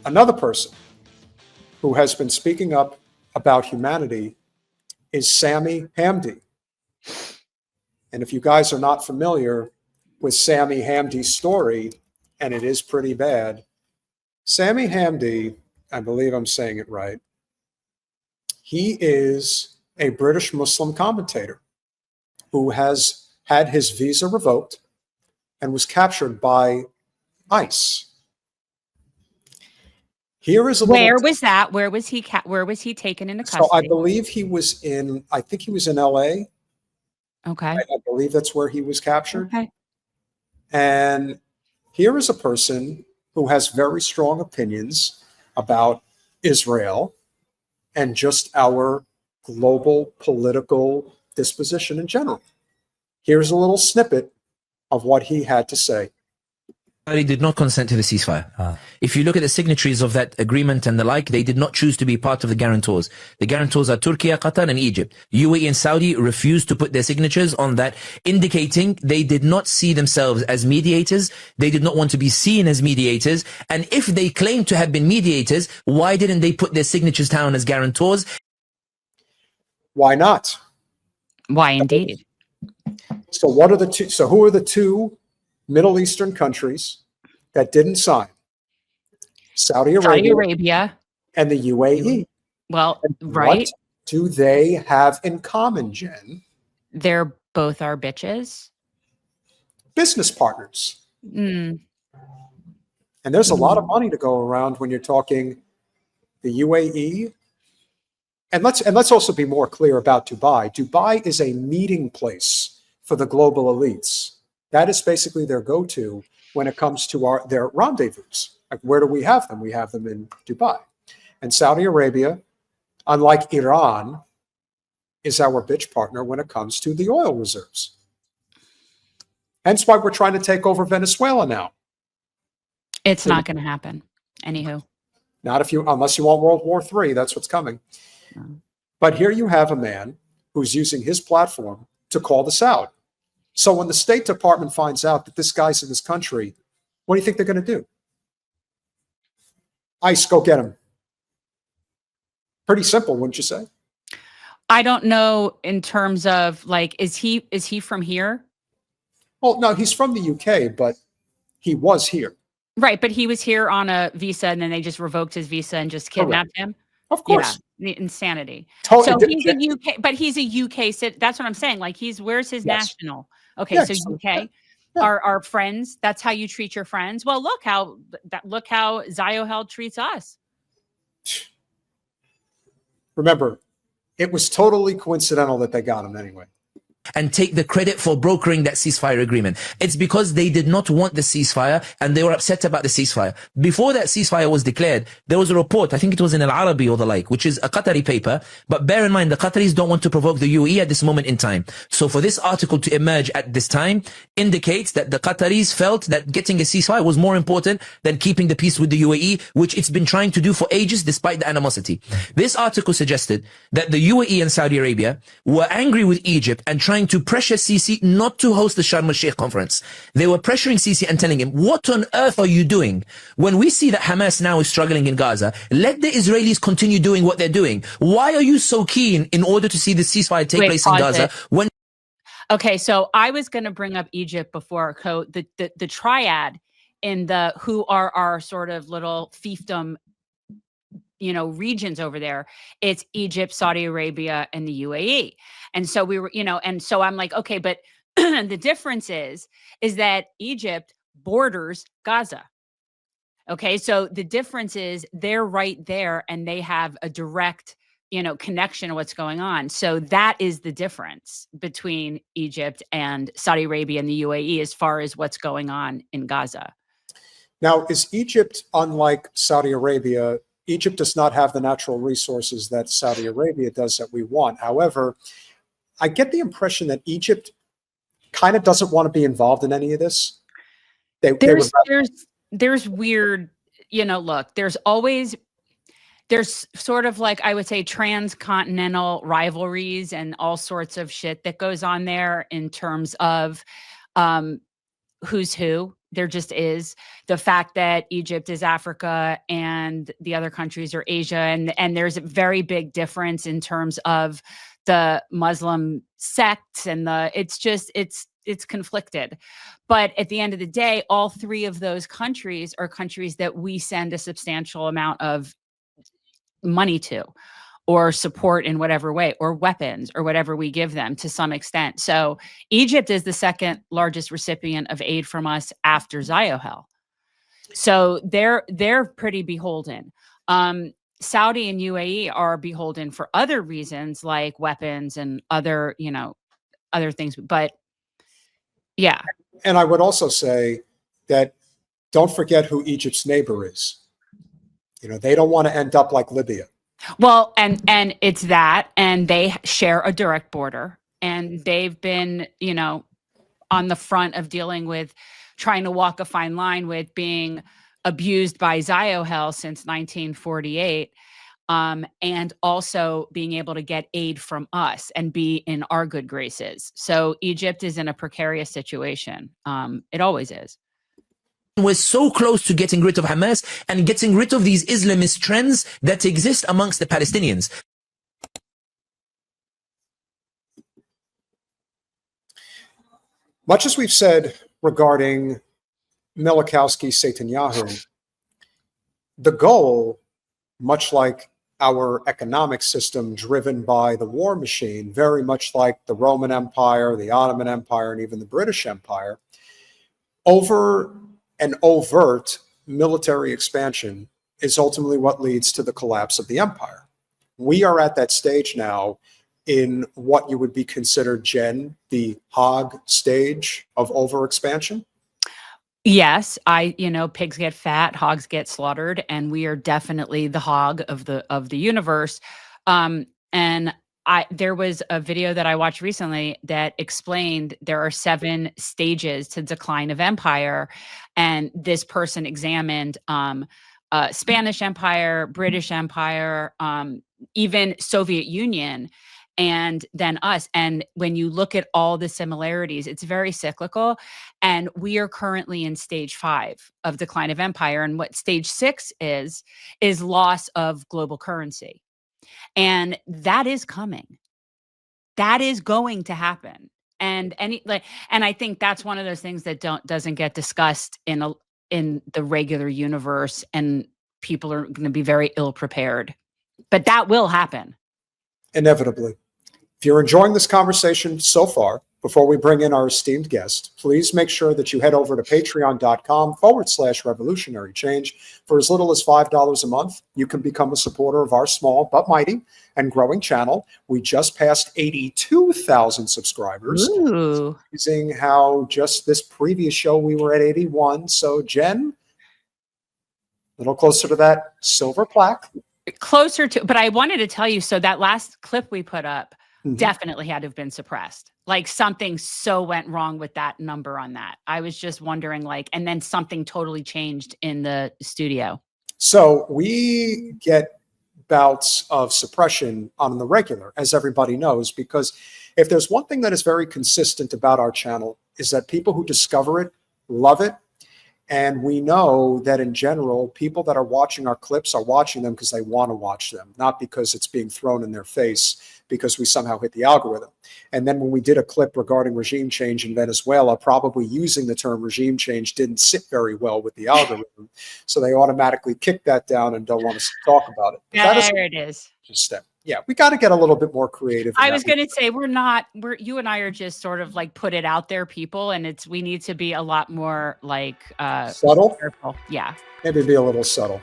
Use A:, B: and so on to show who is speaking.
A: Another person who has been speaking up about humanity is Sami Hamdi. And if you guys are not familiar with Sami Hamdi's story, and it is pretty bad, Sami Hamdi, I believe I'm saying it right, he is a British Muslim commentator who has had his visa revoked and was captured by ICE. Here is a
B: Where was that? Where was he? Where was he taken into custody?
A: So I believe he was in. I think he was in LA.
B: Okay.
A: I believe that's where he was captured.
B: Okay.
A: And here is a person who has very strong opinions about Israel and just our global political disposition in general. Here's a little snippet of what he had to say.
C: They did not consent to the ceasefire. If you look at the signatories of that agreement and the like, they did not choose to be part of the guarantors. The guarantors are Turkey, Qatar, and Egypt. UAE and Saudi refused to put their signatures on that, indicating they did not see themselves as mediators. They did not want to be seen as mediators. And if they claim to have been mediators, why didn't they put their signatures down as guarantors?
A: Why not?
B: Why indeed?
A: So what are the two? So who are the two Middle Eastern countries that didn't sign? Saudi Arabia and the UAE.
B: Well,
A: and
B: right.
A: What do they have in common, Jen?
B: They're both our bitches.
A: Business partners.
B: Mm.
A: And there's a lot of money to go around when you're talking the UAE. And let's also be more clear about Dubai. Dubai is a meeting place for the global elites. That is basically their go-to when it comes to their rendezvous. Like, where do we have them? We have them in Dubai. And Saudi Arabia, unlike Iran, is our bitch partner when it comes to the oil reserves. Hence why we're trying to take over Venezuela now.
B: It's not going to happen. Anywho.
A: Not unless you want World War III, that's what's coming. No. But here you have a man who's using his platform to call this out. So when the State Department finds out that this guy's in this country, what do you think they're going to do? ICE, go get him. Pretty simple, wouldn't you say?
B: I don't know in terms of, like, is he from here?
A: Well, no, he's from the UK, but he was here.
B: Right, but he was here on a visa, and then they just revoked his visa and just kidnapped him.
A: Of course.
B: Yeah, insanity.
A: Totally.
B: So he's a UK, but he's a UK citizen. That's what I'm saying. Like, where's his national? Okay, yes. So UK, our friends. That's how you treat your friends. Well, look how Zioheld treats us.
A: Remember, it was totally coincidental that they got him anyway.
C: And take the credit for brokering that ceasefire agreement. It's because they did not want the ceasefire and they were upset about the ceasefire. Before that ceasefire was declared, there was a report, I think it was in Al Arabi or the like, which is a Qatari paper. But bear in mind, the Qataris don't want to provoke the UAE at this moment in time. So for this article to emerge at this time indicates that the Qataris felt that getting a ceasefire was more important than keeping the peace with the UAE, which it's been trying to do for ages despite the animosity. This article suggested that the UAE and Saudi Arabia were angry with Egypt and trying to pressure Sisi not to host the Sharm el-Sheikh conference. They were pressuring Sisi and telling him, what on earth are you doing? When we see that Hamas now is struggling in Gaza, let the Israelis continue doing what they're doing. Why are you so keen in order to see the ceasefire take place in Gaza?
B: Okay, so I was going to bring up Egypt before the triad in the who are our sort of little fiefdom regions over there. It's Egypt, Saudi Arabia, and the UAE. And so we were, and so I'm like, okay, but the difference is that Egypt borders Gaza. Okay, so the difference is they're right there and they have a direct, connection to what's going on. So that is the difference between Egypt and Saudi Arabia and the UAE as far as what's going on in Gaza.
A: Now, is Egypt, unlike Saudi Arabia, Egypt does not have the natural resources that Saudi Arabia does that we want. However, I get the impression that Egypt kind of doesn't want to be involved in any of this.
B: There's weird, look, there's sort of like, I would say, transcontinental rivalries and all sorts of shit that goes on there in terms of who's who There just is. The fact that Egypt is Africa and the other countries are Asia, and there's a very big difference in terms of the Muslim sects, and it's conflicted. But at the end of the day, all three of those countries are countries that we send a substantial amount of money to, or support in whatever way, or weapons, or whatever we give them to some extent. So Egypt is the second largest recipient of aid from us after Ziohel. So they're pretty beholden. Saudi and UAE are beholden for other reasons, like weapons and other things. But yeah.
A: And I would also say that don't forget who Egypt's neighbor is. They don't want to end up like Libya.
B: Well, and it's that, and they share a direct border, and they've been, on the front of dealing with trying to walk a fine line with being abused by Ziohel since 1948, and also being able to get aid from us and be in our good graces. So Egypt is in a precarious situation. It always is.
C: We're so close to getting rid of Hamas and getting rid of these Islamist trends that exist amongst the Palestinians.
A: Much as we've said regarding Milikowski, Netanyahu, the goal, much like our economic system driven by the war machine, very much like the Roman Empire, the Ottoman Empire, and even the British Empire, over an overt military expansion is ultimately what leads to the collapse of the empire. We are at that stage now in what you would be considered, Jen, the hog stage of overexpansion.
B: Yes, pigs get fat, hogs get slaughtered, and we are definitely the hog of the universe. And there was a video that I watched recently that explained there are 7 stages to decline of empire, and this person examined Spanish Empire, British Empire, even Soviet Union, and then us. And when you look at all the similarities, it's very cyclical. And we are currently in stage 5 of decline of empire. And what stage 6 is loss of global currency. And that is coming. That is going to happen. And I think that's one of those things that doesn't get discussed in the regular universe, and people are going to be very ill prepared. But that will happen.
A: Inevitably. If you're enjoying this conversation so far, before we bring in our esteemed guest, please make sure that you head over to patreon.com/revolutionary change. For as little as $5 a month, you can become a supporter of our small but mighty and growing channel. We just passed 82,000 subscribers.
B: Ooh.
A: Using how just this previous show we were at 81. So Jen, a little closer to that silver plaque.
B: Closer to, but I wanted to tell you, so that last clip we put up definitely had to have been suppressed. Like something so went wrong with that number on that. I was just wondering, and then something totally changed in the studio.
A: So we get bouts of suppression on the regular, as everybody knows, because if there's one thing that is very consistent about our channel is that people who discover it love it. And we know that in general, people that are watching our clips are watching them because they want to watch them, not because it's being thrown in their face because we somehow hit the algorithm. And then when we did a clip regarding regime change in Venezuela, probably using the term regime change didn't sit very well with the algorithm. So they automatically kick that down and don't want us to talk about it.
B: There it is.
A: Step. Yeah, we got to get a little bit more creative.
B: I was going to say, you and I are just sort of like put it out there people, and we need to be a lot more like
A: subtle.
B: careful. Yeah.
A: Maybe be a little subtle.